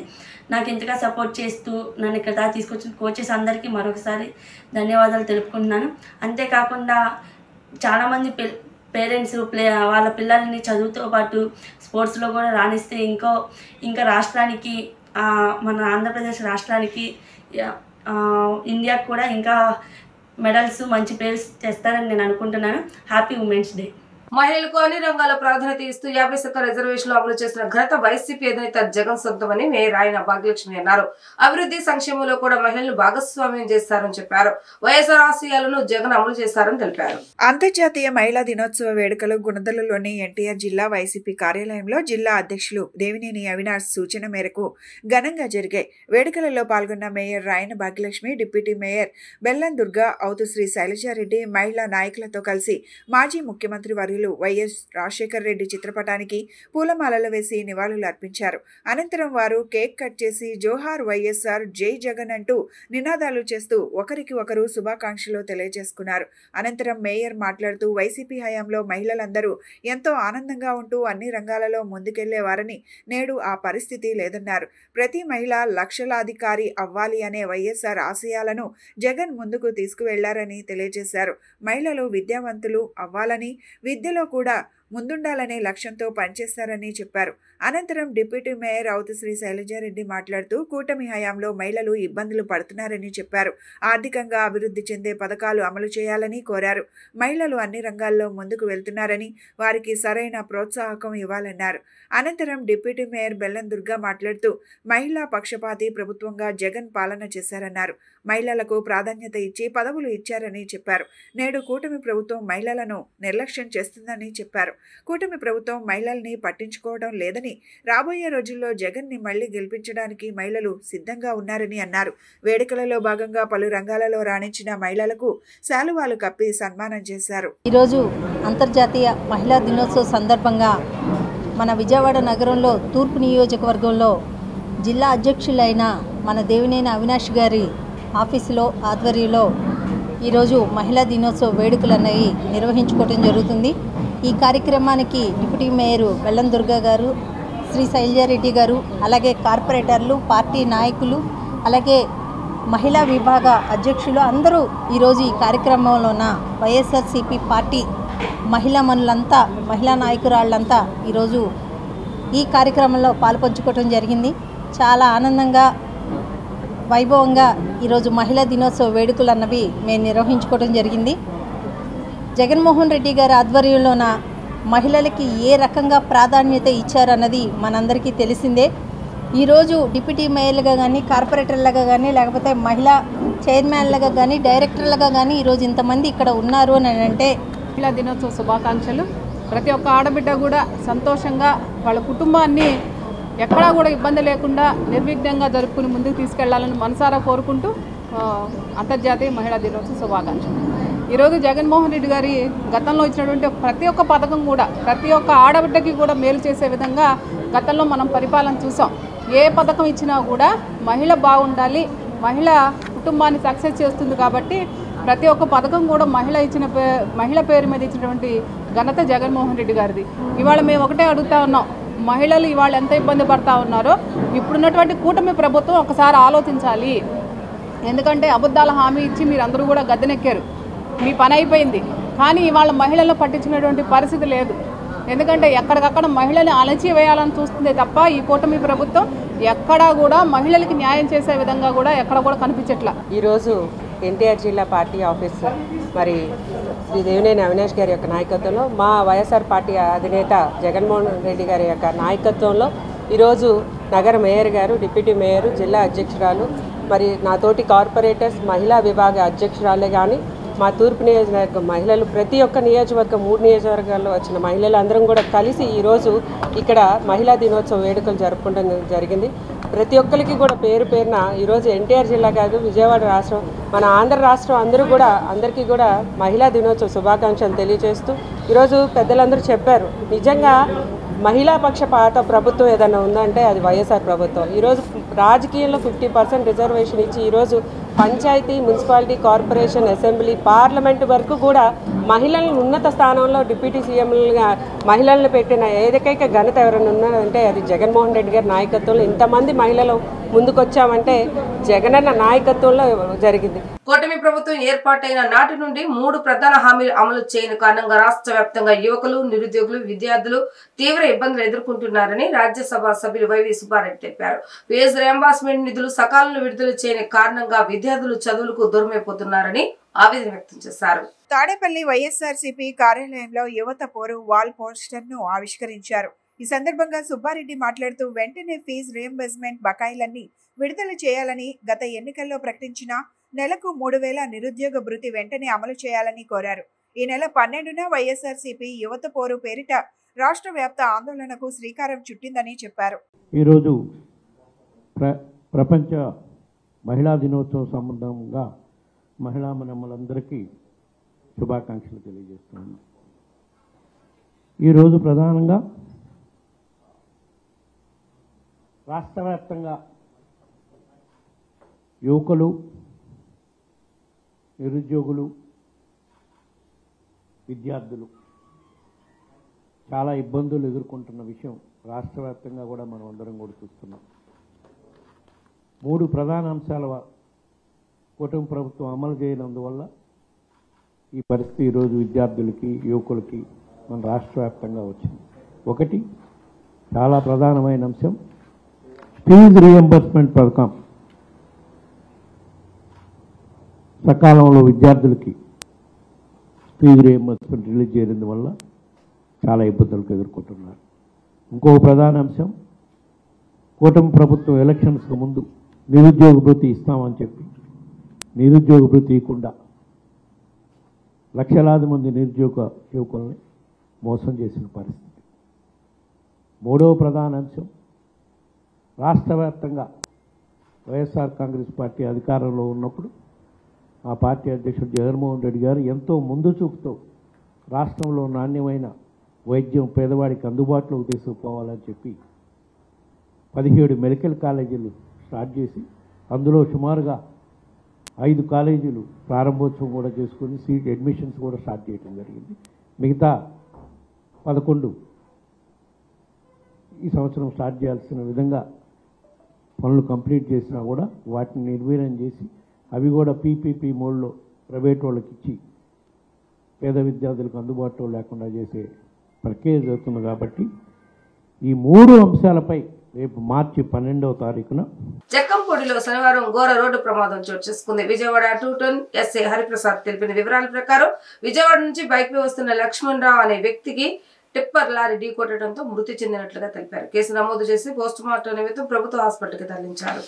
నాకు ఇంతగా సపోర్ట్ చేస్తూ నన్ను ఇక్కడ దాకా తీసుకొచ్చిన కోచెస్ అందరికీ మరొకసారి ధన్యవాదాలు తెలుపుకుంటున్నాను. అంతేకాకుండా చాలామంది పేరెంట్స్ వాళ్ళ పిల్లల్ని చదువుతో పాటు స్పోర్ట్స్లో కూడా రాణిస్తే ఇంకా రాష్ట్రానికి, మన ఆంధ్రప్రదేశ్ రాష్ట్రానికి, ఇండియాకు కూడా ఇంకా మెడల్స్, మంచి పేరు తెస్తారని నేను అనుకుంటున్నాను. Happy women's day. మహిళలకు అన్ని రంగాల్లో ప్రాధాన్యత ఇస్తూ 50% రిజర్వేషన్లు అమలు చేసిన ఘనత వైసీపీ అధినేత జగన్ సొంతమని మేయర్ ఆయన భాగ్యలక్ష్మి అన్నారు. అభివృద్ధి సంక్షేమంలో కూడా మహిళలను భాగస్వామ్యం చేస్తారని చెప్పారు. వైఎస్ఆర్ ఆశయాలను జగన్ అమలు చేస్తారని తెలిపారు. అంతర్జాతీయ మహిళా దినోత్సవ వేడుకలు గుణదలలోని ఎన్టీఆర్ జిల్లా వైసీపీ కార్యాలయంలో జిల్లా అధ్యక్షులు దేవినేని అవినాష్ సూచన మేరకు ఘనంగా జరిగాయి. వేడుకలలో పాల్గొన్న మేయర్ రాయన భాగ్యలక్ష్మి, డిప్యూటీ మేయర్ బెల్లం దుర్గా, ఔతుశ్రీ శైలజారెడ్డి మహిళా నాయకులతో కలిసి మాజీ ముఖ్యమంత్రి వర్యులు వైఎస్ రాజశేఖర్ రెడ్డి చిత్రపటానికి పూలమాలలు వేసి నివాళులు అర్పించారు. అనంతరం వారు కేక్ కట్ చేసి జోహార్ వైఎస్ఆర్, జై జగన్ అంటూ నినాదాలు చేస్తూ ఒకరికి ఒకరు శుభాకాంక్షలు తెలియజేసుకున్నారు. అనంతరం మేయర్ మాట్లాడుతూ వైసీపీ హయాంలో మహిళలందరూ ఎంతో ఆనందంగా ఉంటూ అన్ని రంగాలలో ముందుకెళ్లేవారని, నేడు ఆ పరిస్థితి లేదన్నారు. ప్రతి మహిళ లక్షలాధికారి అవ్వాలి అనే వైఎస్ఆర్ ఆశయాలను జగన్ ముందుకు తీసుకువెళ్లారని తెలియజేశారు. మహిళలు విద్యావంతులు అవ్వాలని, విద్యలో కూడా ముందుండాలనే లక్ష్యంతో పనిచేస్తారని చెప్పారు. అనంతరం డిప్యూటీ మేయర్ ఔతుశ్రీ శైలజారెడ్డి మాట్లాడుతూ కూటమి హయాంలో మహిళలు ఇబ్బందులు పడుతున్నారని చెప్పారు. ఆర్థికంగా అభివృద్ధి చెందే పథకాలు అమలు చేయాలని కోరారు. మహిళలు అన్ని రంగాల్లో ముందుకు వెళ్తున్నారని, వారికి సరైన ప్రోత్సాహకం ఇవ్వాలన్నారు. అనంతరం డిప్యూటీ మేయర్ బెల్లం దుర్గా మాట్లాడుతూ మహిళా పక్షపాతి ప్రభుత్వంగా జగన్ పాలన చేశారన్నారు. మహిళలకు ప్రాధాన్యత ఇచ్చి పదవులు ఇచ్చారని చెప్పారు. నేడు కూటమి ప్రభుత్వం మహిళలను నిర్లక్ష్యం చేస్తుందని చెప్పారు. కూటమి ప్రభుత్వం మహిళల్ని పట్టించుకోవడం లేదని, రాబోయే రోజుల్లో జగన్ ని మళ్లీ గెలిపించడానికి మహిళలు సిద్ధంగా ఉన్నారని అన్నారు. వేడుకలలో భాగంగా పలు రంగాలలో రాణించిన మహిళలకు శాలువాలు కప్పి సన్మానం చేశారు. ఈరోజు అంతర్జాతీయ మహిళా దినోత్సవ సందర్భంగా మన విజయవాడ నగరంలో తూర్పు నియోజకవర్గంలో జిల్లా అధ్యక్షులైన మన దేవినేని అవినాష్ గారి ఆఫీసులో ఆధ్వర్యంలో ఈరోజు మహిళా దినోత్సవ వేడుకలు అనేవి నిర్వహించుకోవడం జరుగుతుంది. ఈ కార్యక్రమానికి డిప్యూటీ మేయర్ బెల్లం దుర్గా గారు, శ్రీ శైలజారెడ్డి గారు, అలాగే కార్పొరేటర్లు, పార్టీ నాయకులు, అలాగే మహిళా విభాగ అధ్యక్షులు అందరూ ఈరోజు ఈ కార్యక్రమంలోన వైఎస్ఆర్సీపీ పార్టీ మహిళా నాయకురాళ్ళంతా ఈరోజు ఈ కార్యక్రమంలో పాల్పంచుకోవడం జరిగింది. చాలా ఆనందంగా వైభవంగా ఈరోజు మహిళా దినోత్సవ వేడుకలు అన్నవి మేము నిర్వహించుకోవడం జరిగింది. జగన్మోహన్ రెడ్డి గారి ఆధ్వర్యంలోన మహిళలకి ఏ రకంగా ప్రాధాన్యత ఇచ్చారన్నది మనందరికీ తెలిసిందే. ఈరోజు డిప్యూటీ మేయర్లుగా కానీ, కార్పొరేటర్లుగా కానీ, లేకపోతే మహిళా చైర్మన్లుగా కానీ, డైరెక్టర్లుగా కానీ ఈరోజు ఇంతమంది ఇక్కడ ఉన్నారు అని అంటే మహిళా దినోత్సవ శుభాకాంక్షలు. ప్రతి ఒక్క ఆడబిడ్డ కూడా సంతోషంగా వాళ్ళ కుటుంబాన్ని ఎక్కడా కూడా ఇబ్బంది లేకుండా నిర్విఘ్నంగా జరుపుకుని ముందుకు తీసుకెళ్లాలని మనసారా కోరుకుంటూ అంతర్జాతీయ మహిళా దినోత్సవ శుభాకాంక్షలు. ఈరోజు జగన్మోహన్ రెడ్డి గారి గతంలో ఇచ్చినటువంటి ప్రతి ఒక్క పథకం కూడా ప్రతి ఒక్క ఆడబిడ్డకి కూడా మేలు చేసే విధంగా గతంలో మనం పరిపాలన చూసాం. ఏ పథకం ఇచ్చినా కూడా మహిళ బాగుండాలి, మహిళ కుటుంబాన్ని సక్సెస్ చేస్తుంది కాబట్టి ప్రతి ఒక్క పథకం కూడా మహిళ పేరు మీద ఇచ్చినటువంటి ఘనత జగన్మోహన్ రెడ్డి గారిది. ఇవాళ మేము ఒకటే అడుగుతా ఉన్నాం, మహిళలు ఇవాళ ఎంత ఇబ్బంది పడతా ఉన్నారో ఇప్పుడున్నటువంటి కూటమి ప్రభుత్వం ఒకసారి ఆలోచించాలి. ఎందుకంటే అబద్ధాల హామీ ఇచ్చి మీరందరూ కూడా గద్దెనెక్కారు, మీ పని అయిపోయింది. కానీ ఇవాళ మహిళలను పట్టించుకునేటువంటి పరిస్థితి లేదు. ఎందుకంటే ఎక్కడికక్కడ మహిళల్ని అణచివేయాలని చూస్తుంది తప్ప ఈ కూటమి ప్రభుత్వం ఎక్కడా కూడా మహిళలకి న్యాయం చేసే విధంగా కూడా ఎక్కడ కూడా కనిపించట్లా. ఈరోజు ఎన్టీఆర్ జిల్లా పార్టీ ఆఫీస్ మరి శ్రీ దేవినేని అవినాష్ గారి యొక్క నాయకత్వంలో, మా వైఎస్ఆర్ పార్టీ అధినేత జగన్మోహన్ రెడ్డి గారి యొక్క నాయకత్వంలో ఈరోజు నగర మేయర్ గారు, డిప్యూటీ మేయర్, జిల్లా అధ్యక్షురాలు, మరి నాతోటి కార్పొరేటర్స్, మహిళా విభాగ అధ్యక్షురాలే కానీ మా తూర్పు నియోజకవర్గం మహిళలు, ప్రతి ఒక్క నియోజకవర్గం 3 నియోజకవర్గాల్లో వచ్చిన మహిళలు అందరం కూడా కలిసి ఈరోజు ఇక్కడ మహిళా దినోత్సవ వేడుకలు జరుపుకోవడం జరిగింది. ప్రతి ఒక్కరికి కూడా పేరు పేరున ఈరోజు ఎన్టీఆర్ జిల్లా కాదు, విజయవాడ రాష్ట్రం, మన ఆంధ్ర రాష్ట్రం అందరికీ కూడా మహిళా దినోత్సవ శుభాకాంక్షలు తెలియజేస్తూ ఈరోజు పెద్దలందరూ చెప్పారు, నిజంగా మహిళా పక్షపాత ప్రభుత్వం ఏదైనా ఉందంటే అది వైఎస్ఆర్ ప్రభుత్వం. ఈరోజు రాజకీయంలో 50% రిజర్వేషన్ ఇచ్చి ఈరోజు panchayati, municipality, corporation, assembly, parliament వరకు కూడా మహిళలను ఉన్నత స్థానంలో డిప్యూటీ సీఎంలుగా మహిళలను పెట్టిన ఏకైక ఘనత ఎవరైనా ఉన్నారంటే అది జగన్మోహన్ రెడ్డి గారి నాయకత్వంలో. ఇంతమంది మహిళలు ముందుకొచ్చామంటే జగనన్న నాయకత్వంలో జరిగింది. కూటమి ప్రభుత్వం ఏర్పాటైన నాటి నుండి 3 ప్రధాన హామీలు అమలు చేయని కారణంగా రాష్ట్ర వ్యాప్తంగా యువకులు, నిరుద్యోగులు, విద్యార్థులు తీవ్ర ఇబ్బందులు ఎదుర్కొంటున్నారని రాజ్యసభ సభ్యులు వైవి సుబ్బారెడ్డి తెలిపారు. ఫీజు రియంబర్స్మెంట్ నిధులు సకాలంలో విడుదల చేయని కారణంగా విద్యార్థులు చదువులకు దూరమైపోతున్నారని ఆవేదన వ్యక్తం చేశారు. తాడేపల్లి వైఎస్ఆర్సీపీ కార్యాలయంలో యువత పోరు వాల్ పోస్టర్ ను ఆవిష్కరించారు. ఈ సందర్భంగా సుబ్బారెడ్డి మాట్లాడుతూ వెంటనే ఫీజు రియంబర్స్మెంట్ బకాయిలన్నీ విడుదల చేయాలని, గత ఎన్నికల్లో ప్రకటించిన నెలకు 3000 నిరుద్యోగ భృతి వెంటనే అమలు చేయాలని కోరారు. ఈ నెల 12న వైఎస్ఆర్సీపీ యువత పోరు పేరిట రాష్ట్ర వ్యాప్త ఆందోళనకు శ్రీకారం చుట్టిందని చెప్పారు. ఈరోజు ప్రపంచ మహిళా దినోత్సవం సంబంధంగా మహిళా మనమ్మలందరికీ శుభాకాంక్షలు తెలియజేస్తున్నాను. ఈరోజు ప్రధానంగా రాష్ట్ర వ్యాప్తంగా యువకులు, నిరుద్యోగులు, విద్యార్థులు చాలా ఇబ్బందులు ఎదుర్కొంటున్న విషయం రాష్ట్ర వ్యాప్తంగా కూడా మనం అందరం కూడా చూస్తున్నాం. 3 ప్రధాన అంశాల కూటమి ప్రభుత్వం అమలు చేయనందువల్ల ఈ పరిస్థితి ఈరోజు విద్యార్థులకి, యువకులకి మన రాష్ట్ర వ్యాప్తంగా వచ్చింది. ఒకటి చాలా ప్రధానమైన అంశం ఫీజు రియంబర్స్మెంట్ పథకం. సకాలంలో విద్యార్థులకి ఫీజు రియంబర్స్మెంట్ రిలీజ్ చేయడం వల్ల చాలా ఇబ్బందులకు ఎదుర్కొంటున్నారు. ఇంకో ప్రధాన అంశం కూటమి ప్రభుత్వం ఎలక్షన్స్కి ముందు నిరుద్యోగ భృతి ఇస్తామని చెప్పి నిరుద్యోగ భృతి ఇవ్వకుండా లక్షలాది మంది నిరుద్యోగ యువకుల్ని మోసం చేసిన పరిస్థితి. మూడవ ప్రధాన అంశం రాష్ట్ర వ్యాప్తంగా వైఎస్ఆర్ కాంగ్రెస్ పార్టీ అధికారంలో ఉన్నప్పుడు ఆ పార్టీ అధ్యక్షుడు జగన్మోహన్ రెడ్డి గారు ఎంతో ముందు చూపుతో రాష్ట్రంలో నాణ్యమైన వైద్యం పేదవాడికి అందుబాటులోకి తీసుకుపోవాలని చెప్పి 17 మెడికల్ కాలేజీలు స్టార్ట్ చేసి అందులో సుమారుగా 5 కాలేజీలు ప్రారంభోత్సవం కూడా చేసుకొని సీట్ అడ్మిషన్స్ కూడా స్టార్ట్ చేయడం జరిగింది. మిగతా 11 ఈ సంవత్సరం స్టార్ట్ చేయాల్సిన విధంగా పనులు కంప్లీట్ చేసినా కూడా వాటిని నిర్వీర్యం చేసి అవి కూడా పీపీపీ మోడ్లో ప్రైవేట్ వాళ్ళకి ఇచ్చి పేద విద్యార్థులకు అందుబాటులో లేకుండా చేసే ప్రక్రియ జరుగుతుంది. కాబట్టి ఈ 3 అంశాలపై రేపు మార్చి 12వ తారీఖున జక్కంపూడిలో శనివారం ఘోర రోడ్డు ప్రమాదం చోటు చేసుకుంది. విజయవాడ 2 టౌన్ ఎస్ఐ హరిప్రసాద్ తెలిపిన వివరాల ప్రకారం విజయవాడ నుంచి బైక్ పై వస్తున్న లక్ష్మణ్ రావు అనే వ్యక్తికి టిప్పర్ లారీ ఢీకొట్టడంతో మృతి చెందినట్లుగా తెలిపారు. కేసు నమోదు చేసి పోస్ట్ మార్టం నిమిత్తం ప్రభుత్వ హాస్పిటల్కి తరలించారు.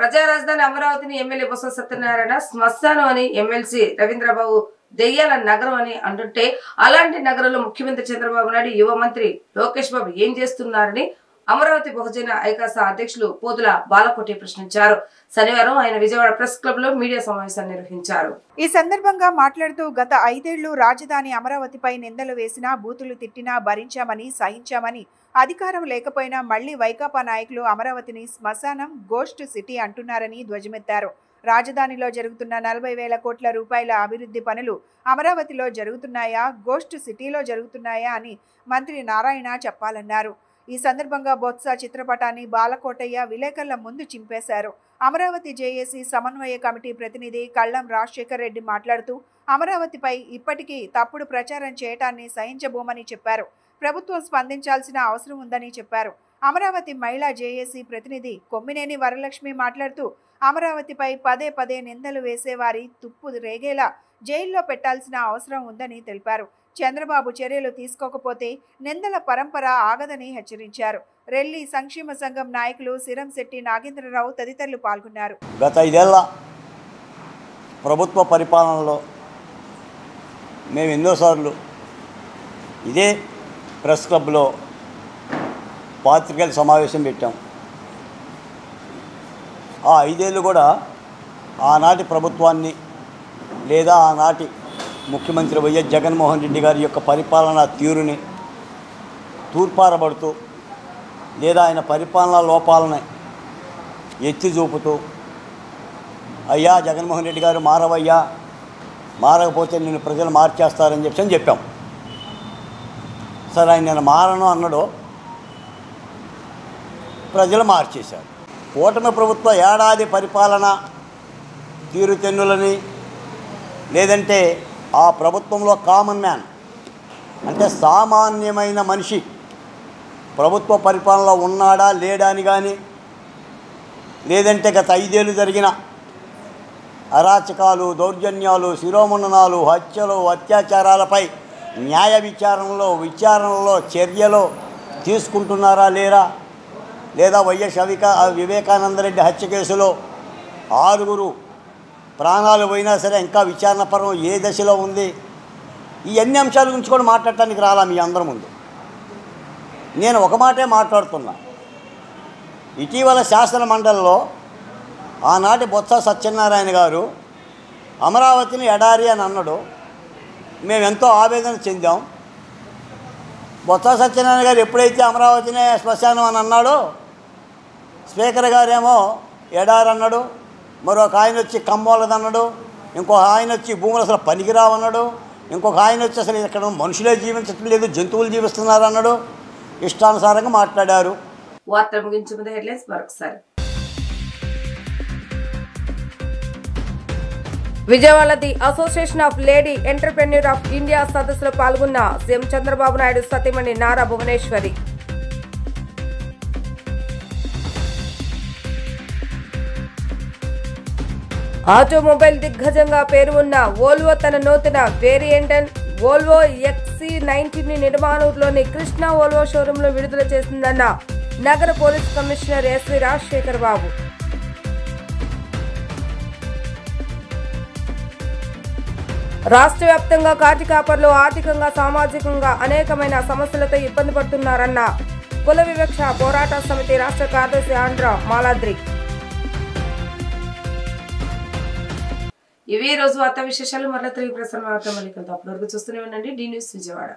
ప్రజా రాజధాని అమరావతిని ఎమ్మెల్యే బొత్స సత్యనారాయణ శ్మశానం అని ఎమ్మెల్సీ రవీంద్రబాబు దెయ్యాల నగరం అని అంటుంటే అలాంటి నగరంలో ముఖ్యమంత్రి చంద్రబాబు నాయుడు యువ మంత్రి లోకేష్ బాబు ఏం చేస్తున్నారని అమరావతి బహుజన ఐకాస అధ్యక్షులు పోతుల బాలకోటి ప్రశ్నించారు. శనివారం ఆయన విజయవాడ ప్రెస్ క్లబ్ లో మీడియా సమావేశాన్ని నిర్వహించారు. ఈ సందర్భంగా మాట్లాడుతూ గత 5 ఏళ్లు రాజధాని అమరావతిపై నిందలు వేసినా, బూతులు తిట్టినా భరించామని, సహించామని, అధికారం లేకపోయినా మళ్లీ వైకాపా నాయకులు అమరావతిని శ్మశానం, గోస్ట్ సిటీ అంటున్నారని ధ్వజమెత్తారు. రాజధానిలో జరుగుతున్న 40,000 కోట్ల రూపాయల అభివృద్ధి పనులు అమరావతిలో జరుగుతున్నాయా, గోస్ట్ సిటీలో జరుగుతున్నాయా అని మంత్రి నారాయణ చెప్పాలన్నారు. ఈ సందర్భంగా బొత్స చిత్రపటాన్ని బాలకోటయ్య విలేకరుల ముందు చింపేశారు. అమరావతి జేఏసీ సమన్వయ కమిటీ ప్రతినిధి కళ్లం రాజశేఖర్ రెడ్డి మాట్లాడుతూ అమరావతిపై ఇప్పటికీ తప్పుడు ప్రచారం చేయటాన్ని సహించబోమని చెప్పారు. ప్రభుత్వం స్పందించాల్సిన అవసరం ఉందని చెప్పారు. అమరావతి మహిళా జేఏసీ ప్రతినిధి కొమ్మినేని వరలక్ష్మి మాట్లాడుతూ అమరావతిపై పదే పదే నిందలు వేసేవారి తుప్పు రేగేలా జైల్లో పెట్టాల్సిన అవసరం ఉందని తెలిపారు. చంద్రబాబు చర్యలు తీసుకోకపోతే నిందల పరంపర ఆగదని హెచ్చరించారు. రెల్లి సంక్షేమ సంఘం నాయకులు సిరంశెట్టి నాగేంద్రరావు తదితరులు పాల్గొన్నారు. గత 5 ఏళ్ల ప్రభుత్వ పరిపాలనలో మేము ఎన్నోసార్లు ఇదే ప్రెస్ క్లబ్లో పాత్రికేయుల సమావేశం పెట్టాం. ఆ 5 ఏళ్ళు కూడా ఆనాటి ప్రభుత్వాన్ని లేదా ఆనాటి ముఖ్యమంత్రి వైఎస్ జగన్మోహన్ రెడ్డి గారి యొక్క పరిపాలనా తీరుని తూర్పారబడుతూ లేదా ఆయన పరిపాలనా లోపాలని ఎత్తి చూపుతూ అయ్యా జగన్మోహన్ రెడ్డి గారు మారవయ్యా, మారకపోతే నేను ప్రజలు మార్చేస్తారని చెప్పాం. సరే ఆయన నేను మారను అన్నాడు, ప్రజలు మార్చేశారు. కూటమి ప్రభుత్వ ఏడాది పరిపాలన తీరుతెన్నులని లేదంటే ఆ ప్రభుత్వంలో కామన్ మ్యాన్ అంటే సామాన్యమైన మనిషి ప్రభుత్వ పరిపాలనలో ఉన్నాడా లేడా అని కానీ, లేదంటే గత 5 ఏళ్ళు జరిగిన అరాచకాలు, దౌర్జన్యాలు, శిరోముండనాలు, హత్యలు, అత్యాచారాలపై న్యాయ విచారణలో చర్యలు తీసుకుంటున్నారా లేరా, లేదా వైఎస్ వివేకానందరెడ్డి హత్య కేసులో 6 ప్రాణాలు పోయినా సరే ఇంకా విచారణ పరం ఏ దశలో ఉంది, ఈ అన్ని అంశాల గురించి కూడా మాట్లాడటానికి రాలా మీ అందరి ముందు. నేను ఒక మాటే మాట్లాడుతున్నా. ఇటీవల శాసన మండలిలో ఆనాటి బొత్స సత్యనారాయణ గారు అమరావతిని ఎడారి అని అన్నాడు. మేము ఎంతో ఆవేదన చెందాం. బొత్స సత్యనారాయణ గారు ఎప్పుడైతే అమరావతినే శ్మశానం అని అన్నాడో, స్పీకర్ గారేమో ఎడారి అన్నాడు, మరొక ఆయన వచ్చి కమ్మోలదన్నాడు, ఇంకొక ఆయన వచ్చి భూములు అసలు పనికిరావన్నాడు, ఇంకొక ఆయన వచ్చి అసలు ఇక్కడ మనుషులే జీవించటం లేదు, జంతువులు జీవిస్తున్నారు అన్నాడు. ఇష్టానుసారంగా మాట్లాడారు. వార్తలు ముగించే ముందు హెడ్లైన్స్ మరొకసారి. Vijayawada the association of lady entrepreneur of India సదస్సులో పాల్గొన్న సీఎం చంద్రబాబు నాయుడు సతీమణి నారా భువనేశ్వరి. ఆటోమొబైల్ దిగ్గజంగా పేరు ఉన్న వోల్వో తన నూతన వేరియంట్ వోల్వో XC90 ని నిర్మాణూరులోని కృష్ణ వోల్వో షోరూంలో విడుదల చేసిందన్న నగర police commissioner S V Rajasekhar Babu. రాష్ట్ర వ్యాప్తంగా కాటి కాపర్లు ఆర్థికంగా సామాజికంగా అనేకమైన సమస్యలతో ఇబ్బంది పడుతున్నారన్న కుల వివక్ష పోరాట సమితి రాష్ట్ర కార్యదర్శి ఆంధ్ర మాలాద్రి. ఇవి రోజు వార్తా విశేషాలు. మరలా తిరిగి ప్రసారం వార్త మళ్ళీ కలుద్దాం. అప్పటి వరకు చూస్తూనే ఉండండి డి న్యూస్ విజయవాడ.